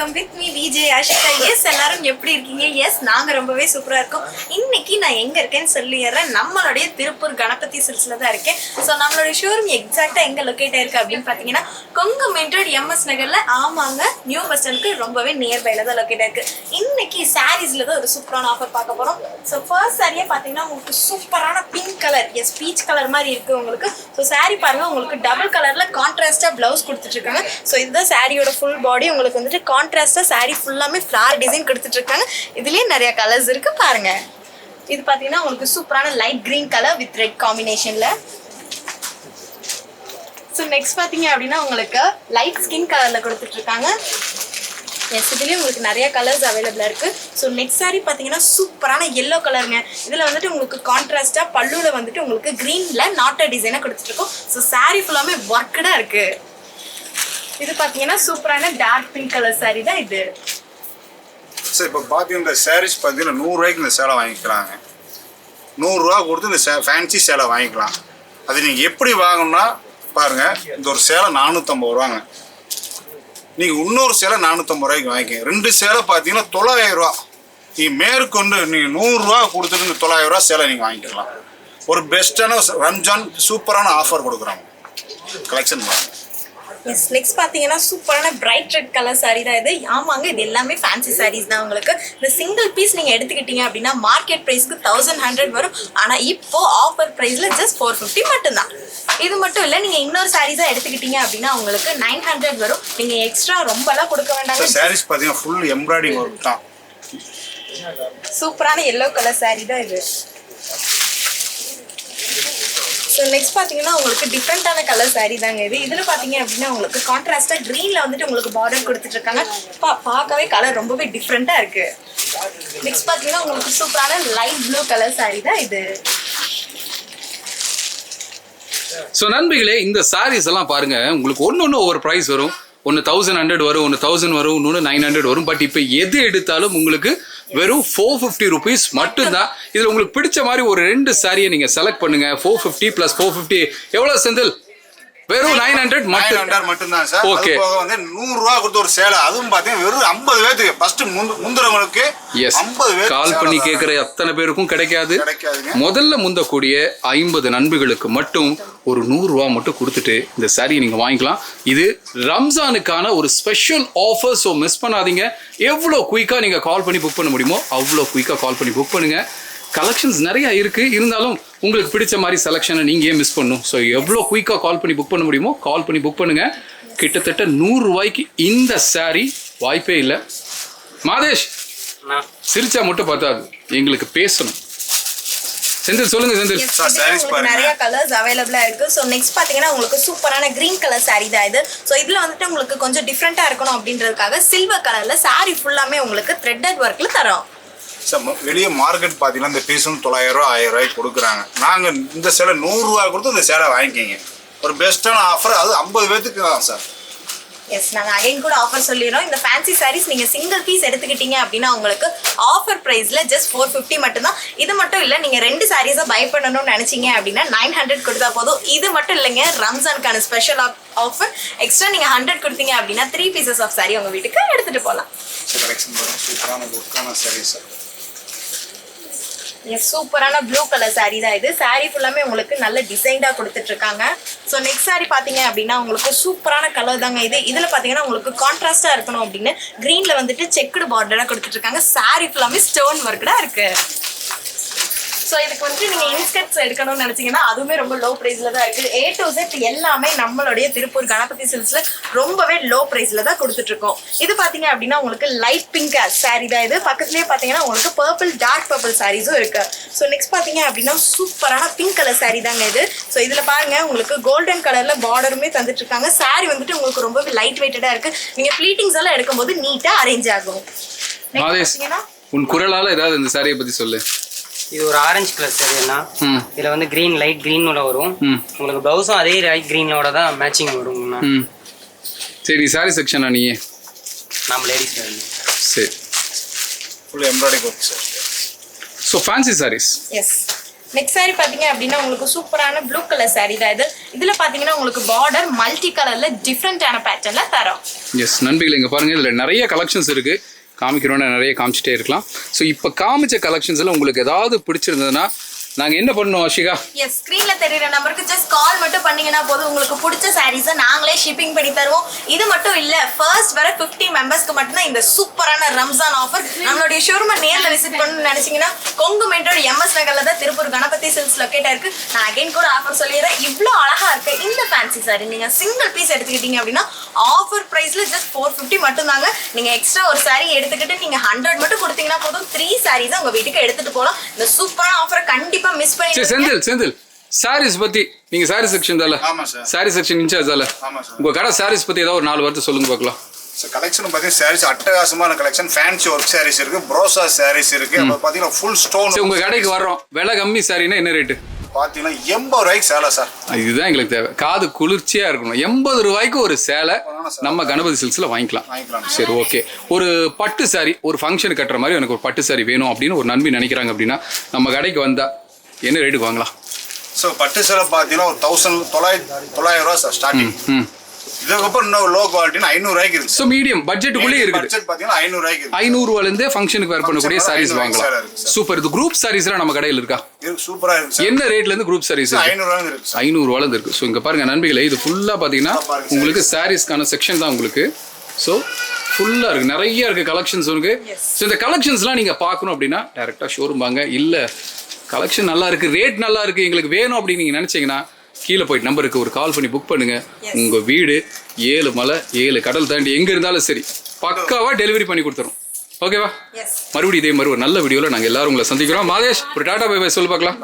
வணக்கம் with me VJ Ashika. Yes எல்லாரும் எப்படி இருக்கீங்க? எஸ் நாங்க ரொம்பவே சூப்பரா இருக்கோம். இன்னைக்கு நான் எங்க இருக்கேன்னு சொல்லிடுறேன். நம்மளுடைய திருப்பூர் கணபதி சில்க்ஸ்ல தான் இருக்கேன். ஸோ நம்மளுடைய ஷோரூம் எக்ஸாக்டா எங்க லொக்கேட் ஆயிருக்கு அப்படின்னு பாத்தீங்கன்னா கொங்கு மெயின் ரோட் எம்எஸ் நகர்ல. ஆமாங்க, நியூ பஸ் ஸ்டாண்டுக்கு ரொம்பவே நியர்பைல தான் லொக்கேட் ஆயிருக்கு. இன்னைக்கு சாரீஸ்ல தான் ஒரு சூப்பரான ஆஃபர் பார்க்க போறோம். ஸோ ஃபர்ஸ்ட் சாரியே பாத்தீங்கன்னா உங்களுக்கு சூப்பரான pink colour, yes peach colour மாதிரி இருக்கு உங்களுக்கு. ஸோ சாரி பாருங்க, உங்களுக்கு டபுள் கலர்ல கான்ட்ராஸ்டா பிளவுஸ் கொடுத்துட்டு இருக்காங்க. ஸோ இதுதான் சாரியோட ஃபுல் பாடி. உங்களுக்கு வந்துட்டு கான்ட்ராஸ்டா சாரி ஃபுல்லாமே ஃப்ளார் டிசைன் கொடுத்துட்டு இருக்காங்க. இதுலயே நிறைய கலர்ஸ் இருக்கு பாருங்க. இது பாத்தீங்கன்னா உங்களுக்கு சூப்பரான light green colour with red காம்பினேஷன்ல. ஸோ நெக்ஸ்ட் பாத்தீங்க அப்படின்னா உங்களுக்கு லைட் ஸ்கின் கலர்ல கொடுத்துட்டு இருக்காங்க. எஸ் இதுலேயே உங்களுக்கு நிறைய கலர்ஸ் அவைலபிளாக இருக்குது. ஸோ நெக்ஸ்ட் சாரி பார்த்தீங்கன்னா சூப்பரான எல்லோ கலருங்க. இதில் வந்துட்டு உங்களுக்கு கான்ட்ராஸ்டாக பல்லுவில் வந்துட்டு உங்களுக்கு க்ரீனில் நாட்டர் டிசைனாக கொடுத்துட்ருக்கோம். ஸோ சாரி ஃபுல்லாமே ஒர்க்கடாக இருக்குது. இது பார்த்தீங்கன்னா சூப்பரான டார்க் பிங்க் கலர் சாரி தான் இது. சார் இப்போ பார்த்தீங்கன்னா இந்த சாரீஸ் பார்த்தீங்கன்னா 100 ரூபாய்க்கு இந்த சேலை வாங்கிக்கிறாங்க. 100 ரூபா கொடுத்து இந்த ஃபேன்சி சேலை வாங்கிக்கலாம். அது நீங்கள் எப்படி வாங்கணும்னா பாருங்கள், இந்த ஒரு சேலை 450 ரூபாங்க. நீங்கள் இன்னொரு சேலை 450 ரூபாய்க்கு வாங்கிக்கங்க. 2 சேலை பார்த்தீங்கன்னா 900 ரூபா. நீங்கள் மேற்கொண்டு நீங்கள் 100 ரூபா கொடுத்துட்டு இந்த 900 ரூபா சேலை நீங்கள் வாங்கிக்கலாம். ஒரு பெஸ்ட்டான ரம்ஜான் சூப்பரான ஆஃபர் கொடுக்குறாங்க. கலெக்ஷன் பாருங்கள். எஸ் நெக்ஸ்ட் பார்த்தீங்கன்னா சூப்பரான பிரைட் ரெட் கலர் சாரி தான் இது. ஆமாங்க, இது எல்லாமே ஃபேன்சி சாரீஸ் தான். உங்களுக்கு இந்த சிங்கிள் பீஸ் நீங்கள் எடுத்துக்கிட்டீங்க அப்படின்னா மார்க்கெட் ப்ரைஸ்க்கு 1100 வரும். ஆனால் இப்போ ஆஃபர் ப்ரைஸில் ஜஸ்ட் 450 மட்டும்தான். இது மட்டும் இல்லை, நீங்கள் இன்னொரு சாரீஸாக எடுத்துக்கிட்டீங்க அப்படின்னா உங்களுக்கு 900 வரும். நீங்கள் எக்ஸ்ட்ரா ரொம்பலாம் கொடுக்க வேண்டாம். சாரீஸ் பார்த்தீங்கன்னா ஃபுல் எம்ப்ராய்டிங் ஒர்க் தான். சூப்பரான எல்லோ கலர் சாரி தான் இது. ஸோ நெக்ஸ்ட் பார்த்தீங்கன்னா உங்களுக்கு டிஃப்ரெண்ட்டான கலர் சாரி தாங்க இது. இதில் பார்த்தீங்க அப்படின்னா உங்களுக்கு கான்ட்ராஸ்டாக க்ரீனில் வந்துட்டு உங்களுக்கு பார்டர் கொடுத்துட்ருக்காங்க. பார்க்கவே கலர் ரொம்பவே டிஃப்ரெண்ட்டாக இருக்குது. நெக்ஸ்ட் பார்த்தீங்கன்னா உங்களுக்கு சூப்பரான லைட் ப்ளூ கலர் சாரி தான் இது. ஸோ நண்பிகளே, இந்த சாரீஸ் எல்லாம் பாருங்க, உங்களுக்கு ஒன்று ஒவ்வொரு ப்ரைஸ் வரும். ஒன்று 1100 வரும், ஒன்று 1000 வரும், இன்னொன்று 900 வரும். பட் இப்போ எது எடுத்தாலும் உங்களுக்கு வெறும் 450 ருபீஸ் மட்டும்தான். இதில் உங்களுக்கு பிடிச்ச மாதிரி ஒரு 2 சாரியை நீங்கள் செலக்ட் பண்ணுங்க. 450 + 450 எவ்வளோ செந்தில்? வெறும் 900 மட்டும்தான் சார். ஓகே, போக வந்து 100 ரூபா கொடுத்து ஒரு சேலை, அதுவும் பார்த்தீங்கன்னா வெறும் 50 பேருக்கு ஃபர்ஸ்ட் முந்துறவங்களுக்கு 50 பேர் கால் பண்ணி கேட்குற அத்தனை பேருக்கும் கிடைக்காது. முதல்ல முந்தக்கூடிய 50 நண்பர்களுக்கு மட்டும் ஒரு 100 ரூபா மட்டும் கொடுத்துட்டு இந்த சாரியை நீங்கள் வாங்கிக்கலாம். இது ரம்ஜானுக்கான ஒரு ஸ்பெஷல் ஆஃபர். ஸோ மிஸ் பண்ணாதீங்க. எவ்வளோ குயிக்காக நீங்கள் கால் பண்ணி புக் பண்ண முடியுமோ அவ்வளோ குயிக்காக கால் பண்ணி புக் பண்ணுங்கள். கலெக்ஷன்ஸ் நிறைய இருக்குது. இருந்தாலும் உங்களுக்கு பிடிச்ச மாதிரி செலெக்ஷனை நீங்கள் ஏன் மிஸ் பண்ணணும்? ஸோ எவ்வளோ குயிக்காக கால் பண்ணி புக் பண்ண முடியுமோ கால் பண்ணி புக் பண்ணுங்கள். கிட்டத்தட்ட 100 ரூபாய்க்கு இந்த சாரி வாய்ப்பே இல்லை. மாதேஷ் சிரிச்சா மட்டும் பார்த்தாது, எங்களுக்கு பேசணும். செந்தில் சொல்லுங்க. செந்தில், நிறைய கலர்ஸ் அவைலபிளா இருக்கு. ஸோ நெக்ஸ்ட் பாத்தீங்கன்னா உங்களுக்கு சூப்பரான கிரீன் கலர் சாரி தான் இது. ஸோ இதுல வந்துட்டு உங்களுக்கு கொஞ்சம் டிஃப்ரெண்டா இருக்கணும் அப்படின்றதுக்காக சில்வர் கலர்ல சாரி ஃபுல்லாமே உங்களுக்கு த்ரெட்டட் ஒர்க்ல தரோம். சார் வெளியே மார்க்கெட் பார்த்தீங்கன்னா இந்த பீஸும் 900 ரூபா 1000 ரூபாய்க்கு கொடுக்குறாங்க. நாங்கள் இந்த சேலை 100 ரூபா கொடுத்து இந்த சேலை வாங்கிக்கிங்க. ஒரு பெஸ்ட்டான ஆஃபர், அது 50 பேருக்கு தான் சார். எஸ் நாங்கள் அகைன் கூட ஆஃபர் சொல்லிடுறோம். இந்த ஃபேன்சி சாரீஸ் நீங்கள் சிங்கிள் பீஸ் எடுத்துக்கிட்டீங்க அப்படின்னா உங்களுக்கு ஆஃபர் ப்ரைஸில் ஜஸ்ட் 450 மட்டும்தான். இது மட்டும் இல்லை, நீங்கள் 2 சாரீஸை பை பண்ணணும்னு நினச்சிங்க அப்படின்னா 900 கொடுத்தா போதும். இது மட்டும் இல்லைங்க, ரம்ஜானுக்கான ஸ்பெஷல் ஆஃபர். எக்ஸ்ட்ரா நீங்கள் 100 கொடுத்தீங்க அப்படின்னா 3 பீசஸ் ஆஃப் சாரி உங்கள் வீட்டுக்கு எடுத்துகிட்டு போகலாம். சூப்பரான லுக்கான சாரி சார். சூப்பரான ப்ளூ கலர் சாரி தான் இது. சாரி ஃபுல்லாமே உங்களுக்கு நல்ல டிசைன்டாக கொடுத்துட்டு இருக்காங்க. ஸோ நெக்ஸ்ட் சாரி பார்த்தீங்க அப்படின்னா உங்களுக்கு சூப்பரான கலர் தாங்க இது. இதில் பார்த்தீங்கன்னா உங்களுக்கு கான்ட்ராஸ்டாக இருக்கணும் அப்படின்னு க்ரீனில் வந்துட்டு செக்குடு பார்டராக கொடுத்துட்டு இருக்காங்க. சாரி ஃபுல்லாமே ஸ்டோன் ஒர்க்கடாக இருக்கு. ஸோ இதுக்கு வந்துட்டு நீங்கள் இன்ஸ்கர்ட்ஸ் எடுக்கணும்னு நினச்சிங்கன்னா அதுவுமே ரொம்ப லோ ப்ரைஸில் தான் இருக்குது. A to Z எல்லாமே நம்மளுடைய திருப்பூர் கணபதி சில்க்ஸில் ரொம்பவே லோ ப்ரைஸில் தான் கொடுத்துட்ருக்கோம். இது பார்த்தீங்க அப்படின்னா உங்களுக்கு லைட் பிங்க் சாரி தான் இது. பக்கத்துலேயே பார்த்தீங்கன்னா உங்களுக்கு பர்பிள், டார்க் பர்பிள் சாரீஸும் இருக்குது. ஸோ நெக்ஸ்ட் பார்த்தீங்க அப்படின்னா சூப்பரான பிங்க் கலர் சாரி தாங்க இது. ஸோ இதில் பாருங்கள், உங்களுக்கு கோல்டன் கலரில் பார்டருமே தந்துட்டுருக்காங்க. சாரி வந்துட்டு உங்களுக்கு ரொம்பவே லைட் வெயிட்டடாக இருக்குது. நீங்கள் ப்ளீட்டிங்ஸ் எல்லாம் எடுக்கும்போது நீட்டாக அரேஞ்ச் ஆகும். உன் குரலால் ஏதாவது இந்த சாரியை பற்றி சொல்லு. இது ஒரு ஆரஞ்சு கலர் சாரினா, இதுல வந்து கிரீன், லைட் கிரீனோட வரும். உங்களுக்கு பிளவுஸும் அதே லைட் கிரீனோட தான் மேட்சிங் வரும். சரி, சாரி செக்ஷனா நீ? நம்ம லேடிஸ் சாரி. சரி, full embroidery work sir. So fancy saris. Yes next saree பாத்தீங்க அப்படின்னா உங்களுக்கு சூப்பரான ப்ளூ கலர் saree தான் இது. இதுல பாத்தீங்கன்னா உங்களுக்கு பார்டர் மல்டி கலர்ல டிஃப்ரெண்டான பேட்டர்ன்ல தரோம். எஸ் நண்பர்களே, இங்கே பாருங்கள், இதில் நிறைய கலெக்ஷன்ஸ் இருக்குது. காமிக்கிறோன்னா நிறைய காமிச்சிட்டே இருக்கலாம். ஸோ இப்போ காமிச்ச கலெக்ஷன்ஸில் உங்களுக்கு ஏதாவது பிடிச்சிருந்ததுன்னா நாங்கள் என்ன பண்ணணும் ஆஷிகா? எஸ், ஸ்க்ரீன்ல தெரியுற நம்பருக்கு ஜஸ்ட் கால் மட்டும் பண்ணீங்கன்னா போதும், உங்களுக்கு பிடிச்ச சாரீஸை நாங்களே ஷிப்பிங் பண்ணி தருவோம். இது மட்டும் இல்ல, ஃபர்ஸ்ட் வர 50 மெம்பர்ஸ்க்கு மட்டும்தான் இந்த சூப்பரான ரம்ஜான் ஆஃபர். நம்மளுடைய ஷோரூமை நேர்ல விசிட் பண்ணணும்னு நினைச்சீங்கன்னா கொங்கு மெட்ரோட எம்எஸ் நகர்ல தான் திருப்பூர் கணபதி சில்க்ஸ் லொக்கேட் ஆயிருக்கு. நான் அகைன் கூட ஆஃபர் சொல்லிடுறேன். இவ்வளோ அழகா இருக்கு இந்த ஃபேன்சி சாரி நீங்க சிங்கிள் பீஸ் எடுத்துக்கிட்டீங்க அப்படின்னா ஆஃபர் பிரைஸ்ல ஜஸ்ட் 450 மட்டும் தாங்க. நீங்க எக்ஸ்ட்ரா ஒரு சாரி எடுத்துக்கிட்டு நீங்க 100 மட்டும் கொடுத்தீங்கன்னா போதும், 3 சாரீஸ் உங்க வீட்டுக்கு எடுத்துட்டு போகலாம். இந்த சூப்பரான ஆஃபரை கண்டிப்பா மிஸ் பண்ணி. செந்தில் சாரீஸ் பத்தி நீங்க சாரி செக்ஷன் தால? ஆமா சார். சாரி செக்ஷன் இன்சார்ஜ் தால? ஆமா சார். உங்க கடை சாரீஸ் பத்தி ஏதாவது ஒரு 4 வார்த்தை சொல்லுங்க பார்க்கலாம். சார் கலெக்ஷன் பார்த்தீங்கன்னா சாரீஸ் அட்டகாசமான கலெக்ஷன். ஃபேன்சி ஒர்க் சாரீஸ் இருக்கு, ப்ரோசா சாரீஸ் இருக்கு. அப்புறம் பார்த்தீங்கன்னா ஃபுல் ஸ்டோன். உங்க கடைக்கு வர்றோம், விலை கம்மி சாரினா என்ன ரேட்டு? பார்த்தீங்கன்னா 80 ரூபாய்க்கு சேலை சார். இதுதான் எங்களுக்கு தேவை. காது குளிர்ச்சியா இருக்கணும். 80 ரூபாய்க்கு ஒரு சேலை நம்ம கணபதி சில்க்ஸ்ல வாங்கிக்கலாம். சரி, ஓகே. ஒரு பட்டு சாரி, ஒரு ஃபங்க்ஷன் கட்டுற மாதிரி எனக்கு ஒரு பட்டு சாரி வேணும் அப்படின்னு ஒரு நண்பி நினைக்கிறாங்க அப்படின்னா நம்ம கடைக்கு வந்தா என்ன ரேட்டுக்கு வாங்கலாம்? ஸோ பட்டு சேலை பார்த்தீங்கன்னா ஒரு 1900 ரூபா சார் ஸ்டார்டிங். இதுக்கப்புறம் இன்னும் லோ குவாலிட்டினா 500 ரூபாய்க்கு இருக்கு. ஸோ மீடியம் பட்ஜெட்டுக்குள்ளே இருக்குது. பட்ஜெட் பார்த்தீங்கன்னா 500 ரூபாய்க்கு இருக்கு. 500 ரூபாயிலேருந்து ஃபங்க்ஷனுக்கு வேர் பண்ணக்கூடிய சாரீஸ் வாங்கலாம். சூப்பர். இது குரூப் சாரீஸ்லாம் நம்ம கடையில் இருக்கா? சூப்பரா இருக்கு. என்ன ரேட்ல இருந்து குரூப் சாரீஸ்? 500 ரூபாயில இருக்கு. 500 ரூபாயில இருக்கு. ஸோ இங்க பாருங்க நண்பிகளே, இது ஃபுல்லா பாத்தீங்கன்னா உங்களுக்கு சாரீஸ்க்கான செக்ஷன் தான் உங்களுக்கு. ஸோ ஃபுல்லா இருக்கு, நிறைய இருக்கு கலெக்ஷன்ஸ் இருக்கு. ஸோ இந்த கலெக்ஷன்ஸ்லாம் நீங்க பார்க்கணும் அப்படின்னா டைரக்டா ஷோரூம் வாங்க. இல்ல கலெக்ஷன் நல்லா இருக்கு, ரேட் நல்லா இருக்கு, எங்களுக்கு வேணும் அப்படின்னு நீங்க நினைச்சீங்கன்னா கீழே போயிட்டு நம்பருக்கு ஒரு கால் பண்ணி புக் பண்ணுங்க. உங்க வீடு 7 மலை 7 கடல் தாண்டி எங்க இருந்தாலும் சரி பக்காவா டெலிவரி பண்ணி கொடுத்துரும். ஓகேவா? மறுபடியும் இதே மாதிரி ஒரு நல்ல வீடியோல நாங்க எல்லாரும் உங்களை சந்திக்கிறோம். மாதேஷ், ஒரு டாடா பை பை சொல்லு பார்க்கலாம்.